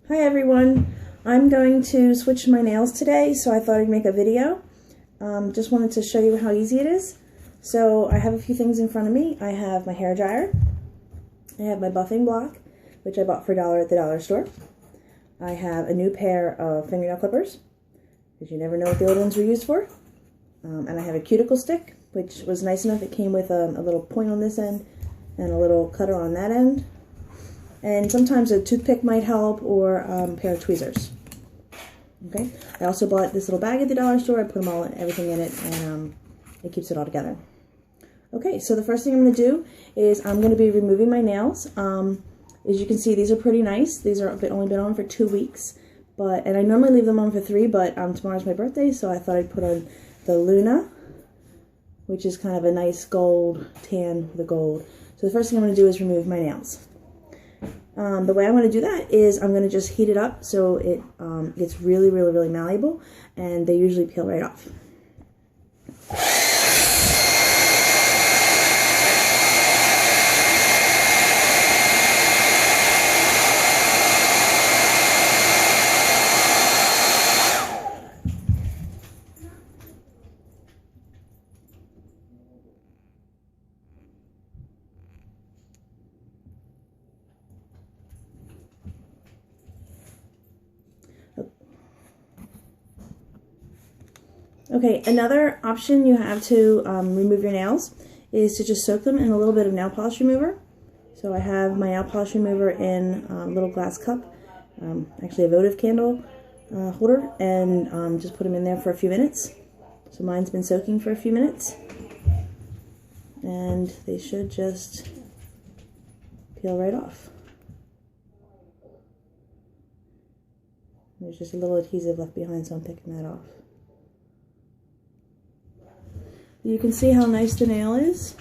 Hi everyone, I'm going to switch my nails today, so I thought I'd make a video. Just wanted to show you how easy it is. So I have a few things in front of me. I have my hair dryer, I have my buffing block, which I bought for $1 at the dollar store. I have a new pair of fingernail clippers, because you never know what the old ones were used for. And I have a cuticle stick, which was nice enough. It came with a little point on this end and a little cutter on that end. And sometimes a toothpick might help, or a pair of tweezers. Okay. I also bought this little bag at the dollar store. I put everything in it, and it keeps it all together. Okay, so the first thing I'm going to do is I'm going to be removing my nails. As you can see, these are pretty nice. These are only been on for 2 weeks, and I normally leave them on for 3, but tomorrow's my birthday, so I thought I'd put on the Luna, which is kind of a nice gold tan with the gold. So the first thing I'm going to do is remove my nails. The way I'm going to do that is I'm going to just heat it up so it gets really, really, really malleable, and they usually peel right off. Okay, another option you have to remove your nails is to just soak them in a little bit of nail polish remover. So I have my nail polish remover in a little glass cup, actually a votive candle holder, and just put them in there for a few minutes. So mine's been soaking for a few minutes, and they should just peel right off. There's just a little adhesive left behind, so I'm picking that off. You can see how nice the nail is.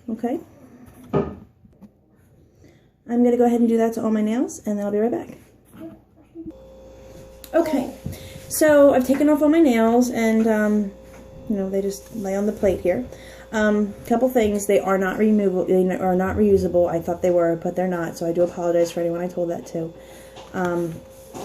Okay. I'm going to go ahead and do that to all my nails, and then I'll be right back. Okay, so I've taken off all my nails, and you know, they just lay on the plate here. Couple things: they are not removable, they are not reusable. I thought they were, but they're not. So I do apologize for anyone I told that to.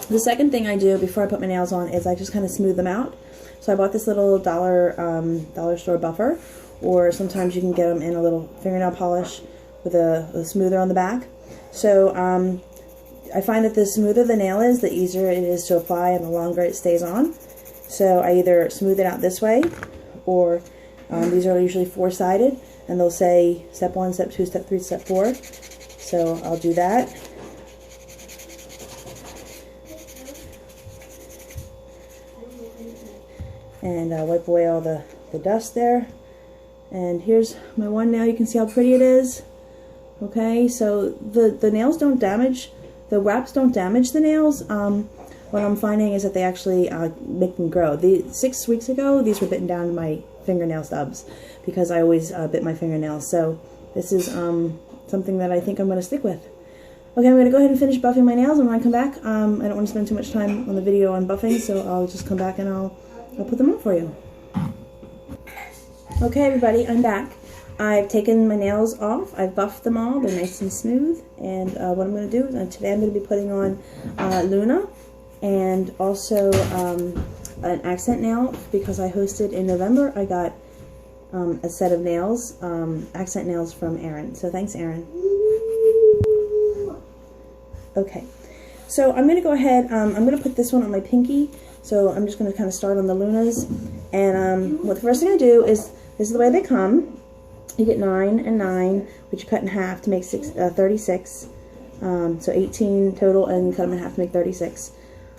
The second thing I do before I put my nails on is I just kind of smooth them out. So I bought this little dollar store buffer, or sometimes you can get them in a little fingernail polish with a smoother on the back. So I find that the smoother the nail is, the easier it is to apply and the longer it stays on. So I either smooth it out this way, or these are usually 4-sided, and they'll say step 1, step 2, step 3, step 4. So I'll do that. And wipe away all the dust there. And here's my one nail. You can see how pretty it is. Okay, so the nails don't damage, the wraps don't damage the nails. What I'm finding is that they actually make them grow. 6 weeks ago, these were bitten down to my fingernail stubs, because I always bit my fingernails. So this is something that I think I'm going to stick with. Okay, I'm going to go ahead and finish buffing my nails, and when I come back, I don't want to spend too much time on the video on buffing, so I'll just come back and I'll put them on for you. Okay everybody, I'm back. I've taken my nails off, I've buffed them all, they're nice and smooth, and what I'm going to do is today I'm going to be putting on Luna, and also an accent nail, because I hosted in November. I got a set of nails, accent nails from Erin, so thanks Erin. Okay, so I'm going to go ahead, I'm going to put this one on my pinky. So I'm just going to kind of start on the Lunas, and the first thing I do is, this is the way they come. You get 9 and 9, which you cut in half to make 36. So 18 total, and cut them in half to make 36.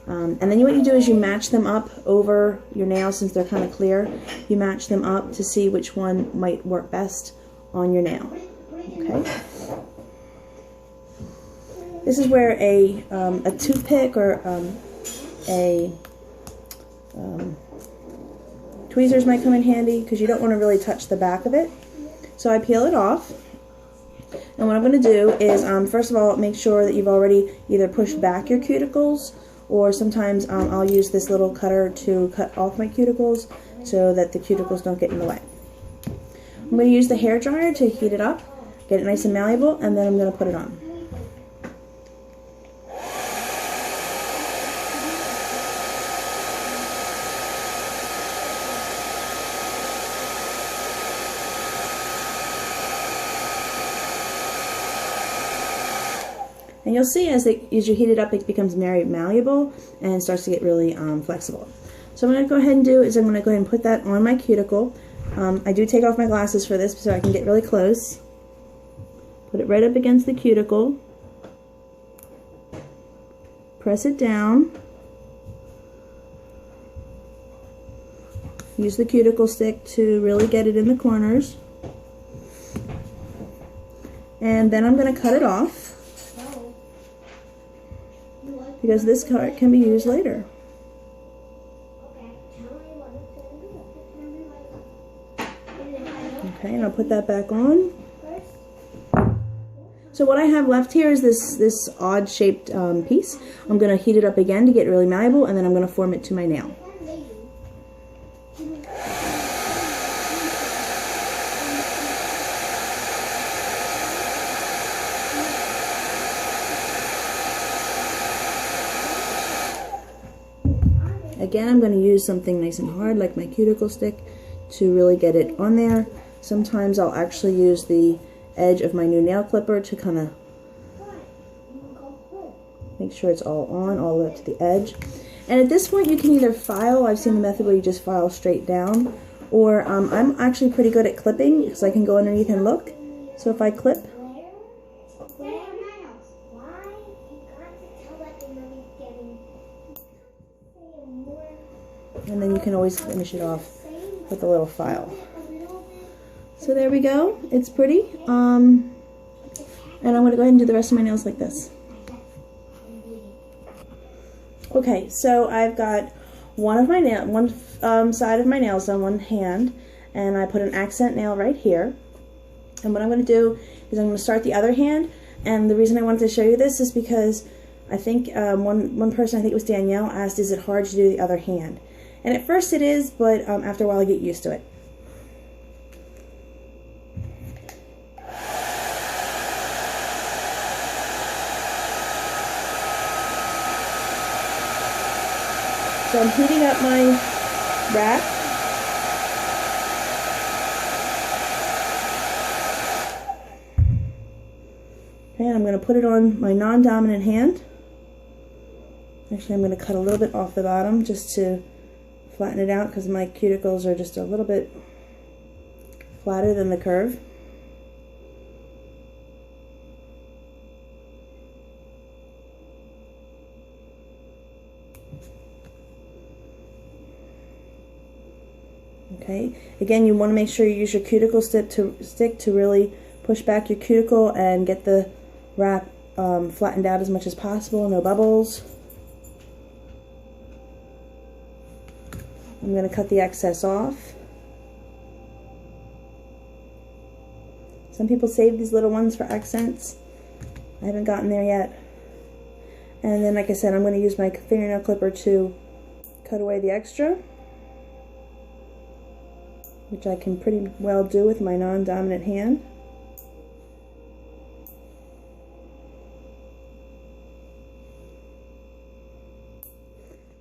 And then what you do is you match them up over your nails, since they're kind of clear. You match them up to see which one might work best on your nail. Okay. This is where a toothpick or tweezers might come in handy, because you don't want to really touch the back of it. So I peel it off, and what I'm going to do is first of all, make sure that you've already either pushed back your cuticles, or sometimes I'll use this little cutter to cut off my cuticles so that the cuticles don't get in the way. I'm going to use the hair dryer to heat it up, get it nice and malleable, and then I'm going to put it on. And you'll see as you heat it up, it becomes very malleable and starts to get really flexible. So what I'm going to go ahead and do is I'm going to go ahead and put that on my cuticle. I do take off my glasses for this so I can get really close. Put it right up against the cuticle. Press it down. Use the cuticle stick to really get it in the corners. And then I'm going to cut it off, because this part can be used later. Okay, and I'll put that back on. So what I have left here is this odd shaped piece. I'm going to heat it up again to get really malleable, and then I'm going to form it to my nail. Again, I'm going to use something nice and hard like my cuticle stick to really get it on there. Sometimes I'll actually use the edge of my new nail clipper to kind of make sure it's all on, all the way up to the edge. And at this point you can either file, I've seen the method where you just file straight down, or I'm actually pretty good at clipping because I can go underneath and look. So if I clip, and then you can always finish it off with a little file. So there we go. It's pretty. And I'm going to go ahead and do the rest of my nails like this. Okay, so I've got one side of my nails on one hand, and I put an accent nail right here. And what I'm going to do is I'm going to start the other hand. And the reason I wanted to show you this is because I think one person, I think it was Danielle, asked, is it hard to do the other hand? And at first it is, but after a while I get used to it. So I'm heating up my wrap. Okay, and I'm going to put it on my non-dominant hand. Actually, I'm going to cut a little bit off the bottom just to flatten it out because my cuticles are just a little bit flatter than the curve. Okay, again, you want to make sure you use your cuticle stick to really push back your cuticle and get the wrap flattened out as much as possible, no bubbles. I'm going to cut the excess off. Some people save these little ones for accents. I haven't gotten there yet. And then, like I said, I'm going to use my fingernail clipper to cut away the extra, which I can pretty well do with my non-dominant hand.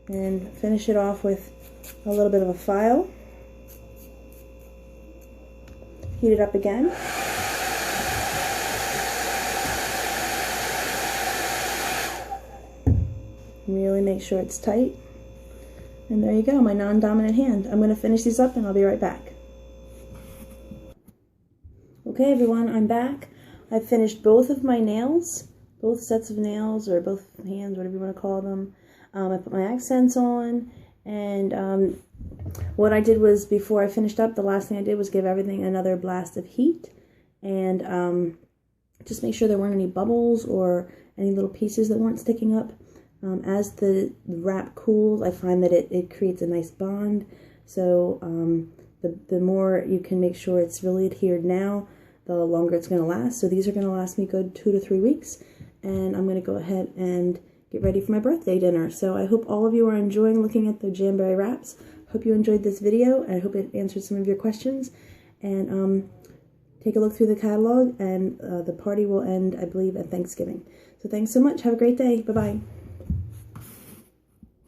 And finish it off with a little bit of a file. Heat it up again. Really make sure it's tight. And there you go, my non-dominant hand. I'm going to finish these up and I'll be right back. Okay everyone, I'm back. I've finished both of my nails, both sets of nails, or both hands, whatever you want to call them. I put my accents on, and what I did was, before I finished up, the last thing I did was give everything another blast of heat, and just make sure there weren't any bubbles or any little pieces that weren't sticking up. As the wrap cools, I find that it creates a nice bond, so the more you can make sure it's really adhered now, the longer it's going to last. So these are going to last me good 2 to 3 weeks, and I'm going to go ahead and get ready for my birthday dinner. So I hope all of you are enjoying looking at the Jamberry Wraps. Hope you enjoyed this video, and I hope it answered some of your questions. And take a look through the catalog, and the party will end, I believe, at Thanksgiving. So thanks so much. Have a great day. Bye-bye.